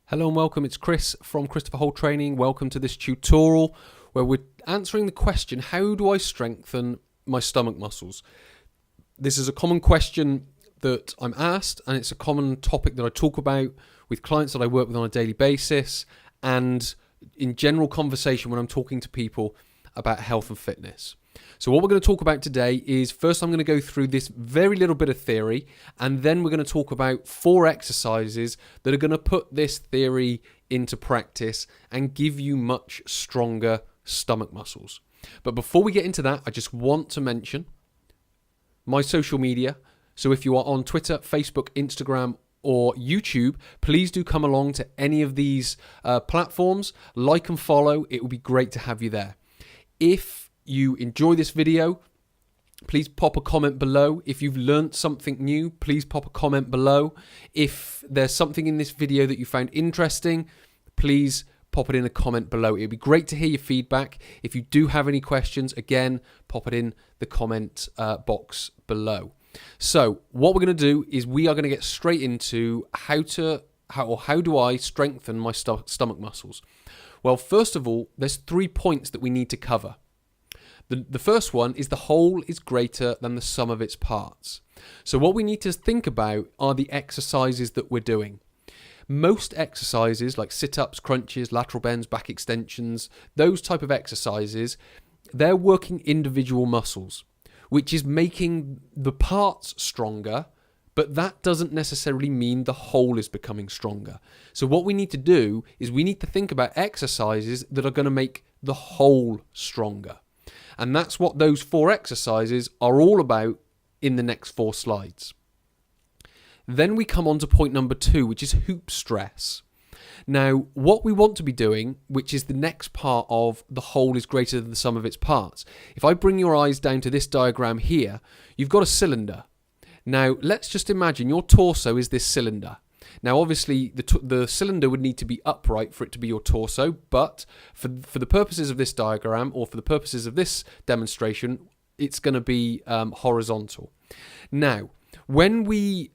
Hello and welcome, it's Chris from Christopher Holt Training. Welcome to this tutorial where we're answering the question, how do I strengthen my stomach muscles? This is a common question that I'm asked, and it's a common topic that I talk about with clients that I work with on a daily basis and in general conversation when I'm talking to people about health and fitness. So what we're going to talk about today is, first I'm going to go through this very little bit of theory, and then we're going to talk about 4 exercises that are going to put this theory into practice and give you much stronger stomach muscles. But before we get into that, I just want to mention my social media. So if you are on Twitter, Facebook, Instagram, or YouTube, please do come along to any of these platforms, like and follow. It would be great to have you there. If you enjoy this video, please pop a comment below. If you've learned something new, please pop a comment below. If there's something in this video that you found interesting, please pop it in a comment below. It'd be great to hear your feedback. If you do have any questions, again, pop it in the comment box below. So what we're going to do is we are going to get straight into how do I strengthen my stomach muscles. Well, first of all, there's 3 points that we need to cover. The first one is the whole is greater than the sum of its parts. So what we need to think about are the exercises that we're doing. Most exercises like sit-ups, crunches, lateral bends, back extensions, those type of exercises, they're working individual muscles, which is making the parts stronger, but that doesn't necessarily mean the whole is becoming stronger. So what we need to do is we need to think about exercises that are going to make the whole stronger. And that's what those 4 exercises are all about in the next 4 slides. Then we come on to point number 2, which is hoop stress. Now, what we want to be doing, which is the next part of the whole is greater than the sum of its parts. If I bring your eyes down to this diagram here, you've got a cylinder. Now, let's just imagine your torso is this cylinder. Now, obviously, the cylinder would need to be upright for it to be your torso, but for the purposes of this diagram, or for the purposes of this demonstration, it's going to be horizontal. Now, when we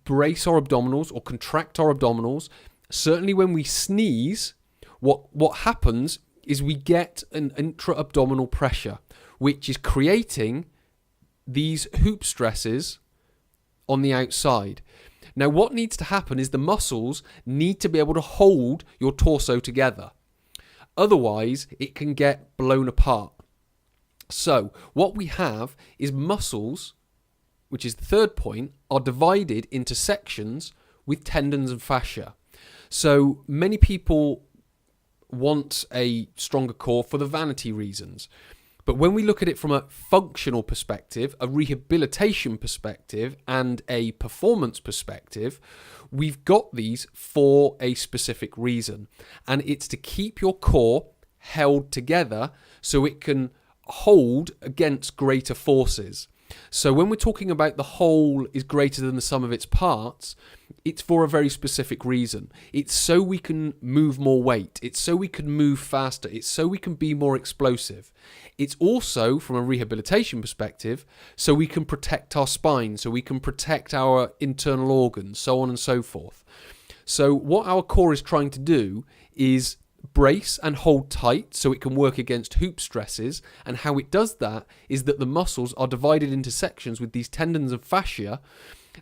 brace our abdominals or contract our abdominals, certainly when we sneeze, what happens is we get an intra-abdominal pressure, which is creating these hoop stresses on the outside. Now, what needs to happen is the muscles need to be able to hold your torso together. Otherwise, it can get blown apart. So, what we have is muscles, which is the third point, are divided into sections with tendons and fascia. So, many people want a stronger core for the vanity reasons. But when we look at it from a functional perspective, a rehabilitation perspective, and a performance perspective, we've got these for a specific reason. And it's to keep your core held together so it can hold against greater forces. So when we're talking about the whole is greater than the sum of its parts, it's for a very specific reason. It's so we can move more weight. It's so we can move faster. It's so we can be more explosive. It's also, from a rehabilitation perspective, so we can protect our spine, so we can protect our internal organs, so on and so forth. So what our core is trying to do is brace and hold tight so it can work against hoop stresses, and how it does that is that the muscles are divided into sections with these tendons and fascia.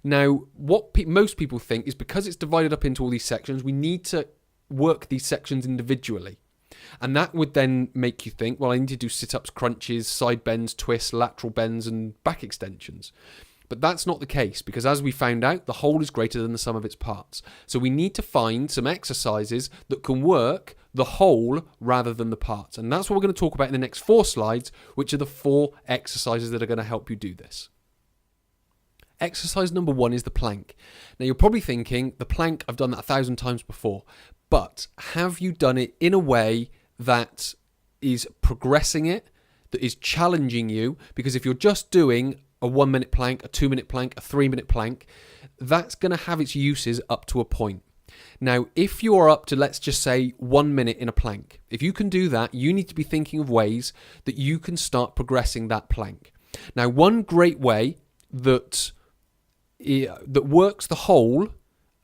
Now, what most people think is because it's divided up into all these sections, we need to work these sections individually. And that would then make you think, well, I need to do sit-ups, crunches, side bends, twists, lateral bends, and back extensions. But that's not the case, because as we found out, the whole is greater than the sum of its parts. So we need to find some exercises that can work the whole rather than the parts. And that's what we're going to talk about in the next 4 slides, which are the 4 exercises that are going to help you do this. Exercise number 1 is the plank. Now, you're probably thinking, the plank, I've done that 1,000 times before. But have you done it in a way that is progressing it, that is challenging you? Because if you're just doing a 1-minute plank, a 2-minute plank, a 3-minute plank, that's going to have its uses up to a point. Now, if you are up to, let's just say, 1 minute in a plank, if you can do that, you need to be thinking of ways that you can start progressing that plank. Now, one great way that works the whole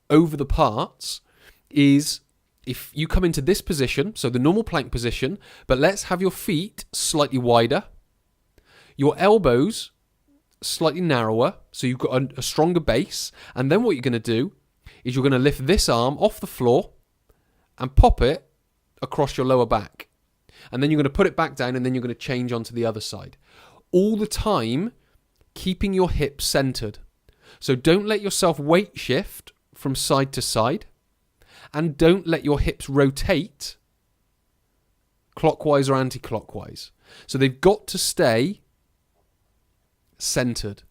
over the parts is if you come into this position, so the normal plank position, but let's have your feet slightly wider, your elbows slightly narrower, so you've got a stronger base, and then what you're going to do is you're going to lift this arm off the floor and pop it across your lower back. And then you're going to put it back down, and then you're going to change onto the other side. All the time, keeping your hips centered. So don't let yourself weight shift from side to side, and don't let your hips rotate clockwise or anti-clockwise. So they've got to stay centered.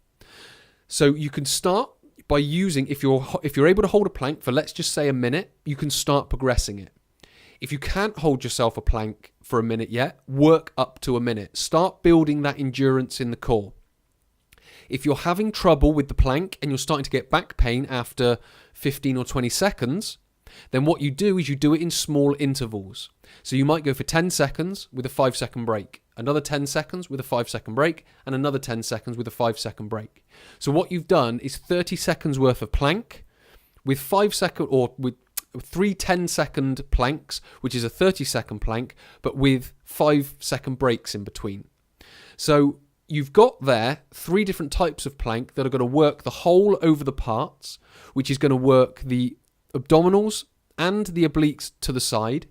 So you can start by using, if you're able to hold a plank for, let's just say, a minute, you can start progressing it. If you can't hold yourself a plank for a minute yet, work up to a minute. Start building that endurance in the core. If you're having trouble with the plank and you're starting to get back pain after 15 or 20 seconds, then what you do is you do it in small intervals. So you might go for 10 seconds with a 5-second break, another 10 seconds with a 5-second break, and another 10 seconds with a 5-second break. So what you've done is 30 seconds worth of plank with 5-second, or with 3 10-second planks, which is a 30-second plank, but with 5-second breaks in between. So you've got there 3 different types of plank that are going to work the whole over the parts, which is going to work the abdominals and the obliques to the side,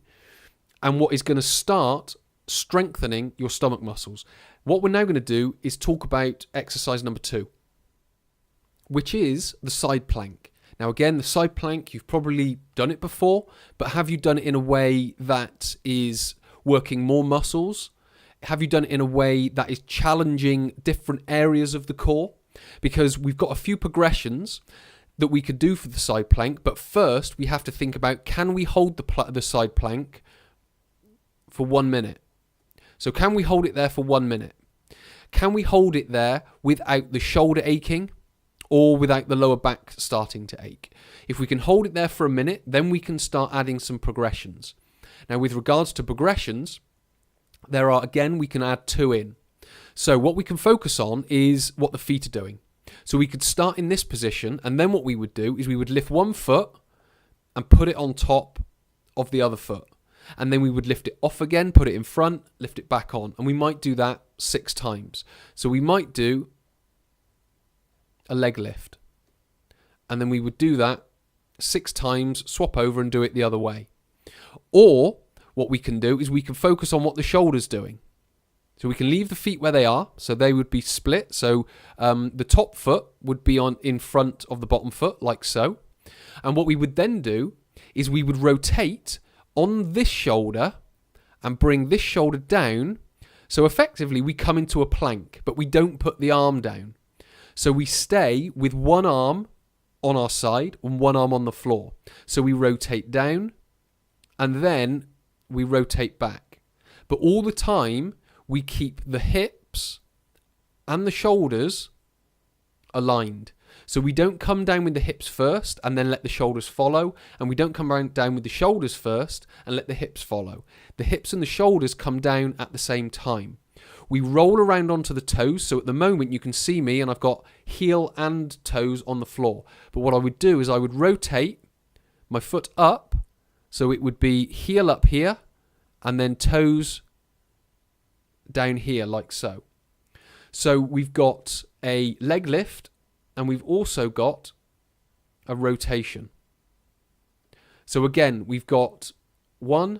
and what is going to start strengthening your stomach muscles. What we're now going to do is talk about exercise number 2, which is the side plank. Now again, the side plank, you've probably done it before, but have you done it in a way that is working more muscles? Have you done it in a way that is challenging different areas of the core? Because we've got a few progressions that we could do for the side plank, but first we have to think about, can we hold the side plank for 1 minute? So can we hold it there for 1 minute? Can we hold it there without the shoulder aching or without the lower back starting to ache? If we can hold it there for a minute, then we can start adding some progressions. Now with regards to progressions, we can add 2 in. So what we can focus on is what the feet are doing. So we could start in this position, and then what we would do is we would lift one foot and put it on top of the other foot. And then we would lift it off again, put it in front, lift it back on. And we might do that 6 times. So we might do a leg lift. And then we would do that 6 times, swap over and do it the other way. Or what we can do is we can focus on what the shoulder's doing. So we can leave the feet where they are, so they would be split. So the top foot would be in front of the bottom foot, like so. And what we would then do is we would rotate on this shoulder and bring this shoulder down. So effectively we come into a plank, but we don't put the arm down. So we stay with one arm on our side and one arm on the floor. So we rotate down and then we rotate back. But all the time, we keep the hips and the shoulders aligned. So we don't come down with the hips first and then let the shoulders follow. And we don't come down with the shoulders first and let the hips follow. The hips and the shoulders come down at the same time. We roll around onto the toes. So at the moment you can see me and I've got heel and toes on the floor. But what I would do is I would rotate my foot up. So it would be heel up here and then toes down here like so. So we've got a leg lift and we've also got a rotation. So again, we've got 1,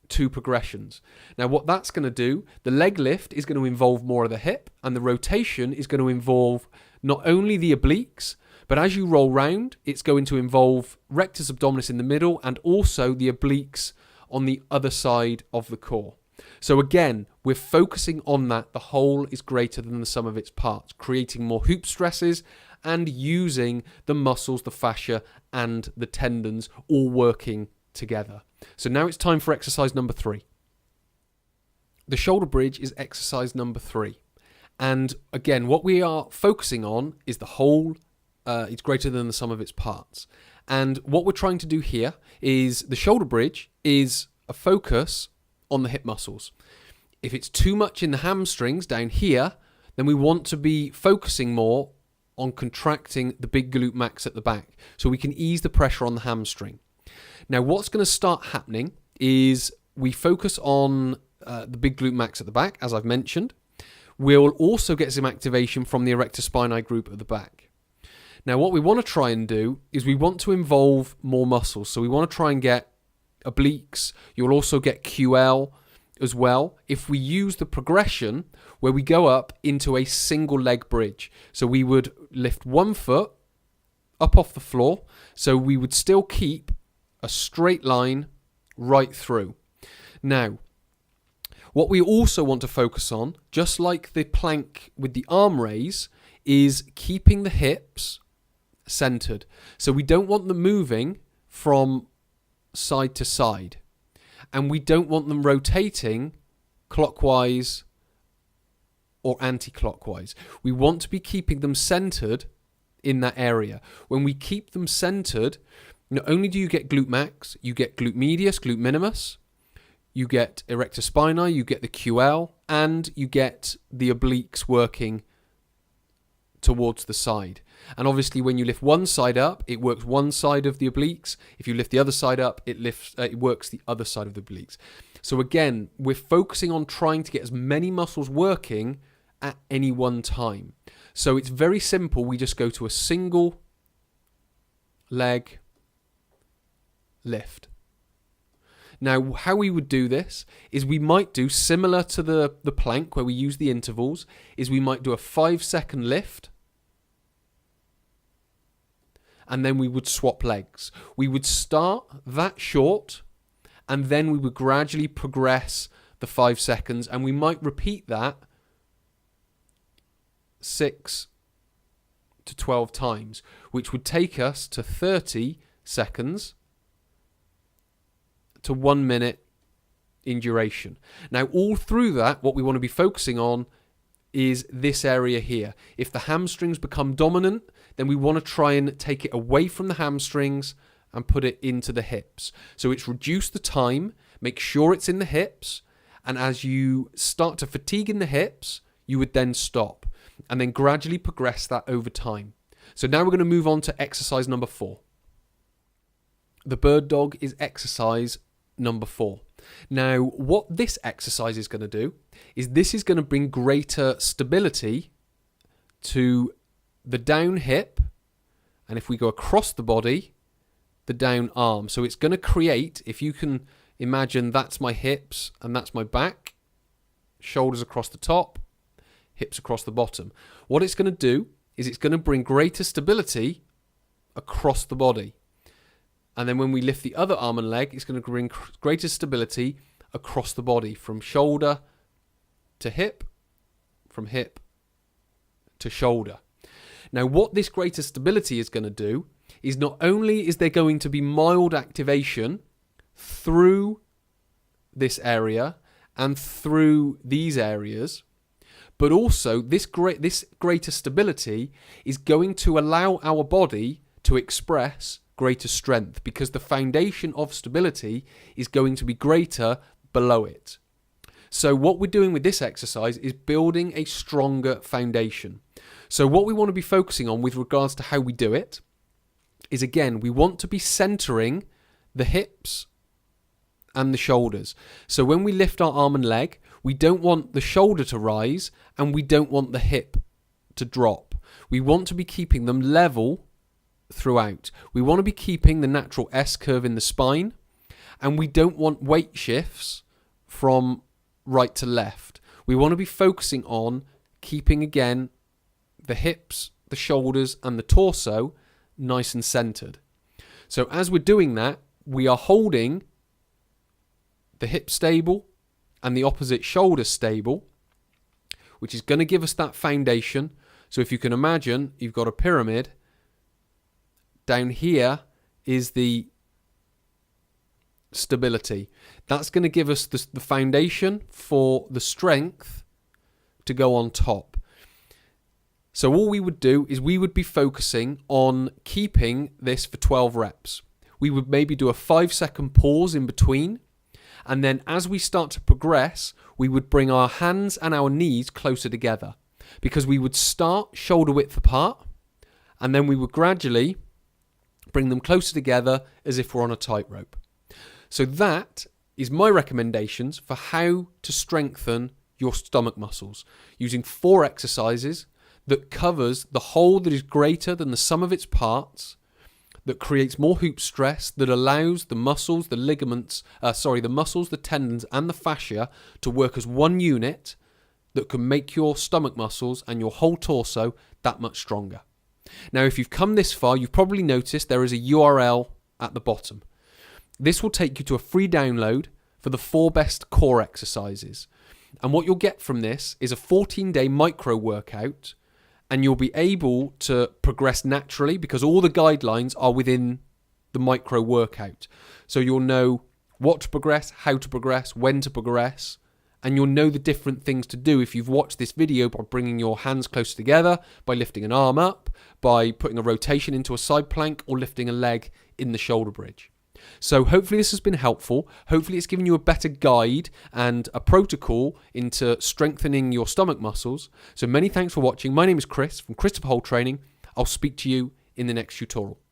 2 progressions. Now what that's going to do, the leg lift is going to involve more of the hip, and the rotation is going to involve not only the obliques, but as you roll round, it's going to involve rectus abdominis in the middle and also the obliques on the other side of the core. So again, we're focusing on that. The whole is greater than the sum of its parts, creating more hoop stresses and using the muscles, the fascia and the tendons all working together. So now it's time for exercise number 3. The shoulder bridge is exercise number 3. And again, what we are focusing on is the whole. It's greater than the sum of its parts. And what we're trying to do here is the shoulder bridge is a focus on the hip muscles. If it's too much in the hamstrings down here, then we want to be focusing more on contracting the big glute max at the back, so we can ease the pressure on the hamstring. Now, what's going to start happening is we focus on the big glute max at the back, as I've mentioned. We'll also get some activation from the erector spinae group at the back. Now, what we want to try and do is we want to involve more muscles. So we want to try and get obliques. You'll also get QL as well if we use the progression where we go up into a single leg bridge. So we would lift one foot up off the floor, so we would still keep a straight line right through. Now, what we also want to focus on, just like the plank with the arm raise, is keeping the hips centered. So we don't want them moving from side to side, and we don't want them rotating clockwise or anti-clockwise. We want to be keeping them centered in that area. When we keep them centered, not only do you get glute max, you get glute medius, glute minimus, you get erector spinae, you get the QL, and you get the obliques working towards the side. And obviously when you lift one side up, it works one side of the obliques. If you lift the other side up, it works the other side of the obliques. So again, we're focusing on trying to get as many muscles working at any one time. So it's very simple. We just go to a single leg lift. Now, how we would do this is we might do similar to the plank where we use the intervals, is we might do a 5-second lift, and then we would swap legs. We would start that short, and then we would gradually progress the 5 seconds, and we might repeat that 6 to 12 times, which would take us to 30 seconds to 1 minute in duration. Now, all through that, what we want to be focusing on is this area here. If the hamstrings become dominant, then we want to try and take it away from the hamstrings and put it into the hips. So it's reduce the time, make sure it's in the hips, and as you start to fatigue in the hips, you would then stop and then gradually progress that over time. So now we're going to move on to exercise number 4. The bird dog is exercise number 4. Now, what this exercise is going to do is this is going to bring greater stability to the down hip, and if we go across the body, the down arm. So it's going to create, if you can imagine, that's my hips and that's my back, shoulders across the top, hips across the bottom. What it's going to do is it's going to bring greater stability across the body. And then when we lift the other arm and leg, it's going to bring greater stability across the body, from shoulder to hip, from hip to shoulder. Now, what this greater stability is going to do is not only is there going to be mild activation through this area and through these areas, but also this greater stability is going to allow our body to express greater strength, because the foundation of stability is going to be greater below it. So what we're doing with this exercise is building a stronger foundation. So what we want to be focusing on with regards to how we do it is, again, we want to be centering the hips and the shoulders. So when we lift our arm and leg, we don't want the shoulder to rise and we don't want the hip to drop. We want to be keeping them level throughout. We want to be keeping the natural S curve in the spine, and we don't want weight shifts from right to left. We want to be focusing on keeping, again, the hips, the shoulders and the torso nice and centered. So as we're doing that, we are holding the hip stable and the opposite shoulder stable, which is going to give us that foundation. So if you can imagine, you've got a pyramid. Down here is the stability. That's going to give us the foundation for the strength to go on top. So all we would do is we would be focusing on keeping this for 12 reps. We would maybe do a 5-second pause in between, and then as we start to progress, we would bring our hands and our knees closer together, because we would start shoulder width apart, and then we would gradually bring them closer together as if we're on a tightrope. So that is my recommendations for how to strengthen your stomach muscles using 4 exercises that covers the whole that is greater than the sum of its parts, that creates more hoop stress, that allows the muscles, the ligaments, the muscles, the tendons and the fascia to work as one unit, that can make your stomach muscles and your whole torso that much stronger. Now, if you've come this far, you've probably noticed there is a URL at the bottom. This will take you to a free download for the 4 best core exercises. And what you'll get from this is a 14-day micro workout, and you'll be able to progress naturally because all the guidelines are within the micro workout. So you'll know what to progress, how to progress, when to progress, and you'll know the different things to do if you've watched this video by bringing your hands close together, by lifting an arm up, by putting a rotation into a side plank, or lifting a leg in the shoulder bridge. So hopefully this has been helpful. Hopefully it's given you a better guide and a protocol into strengthening your stomach muscles. So many thanks for watching. My name is Chris from Christopher Holt Training. I'll speak to you in the next tutorial.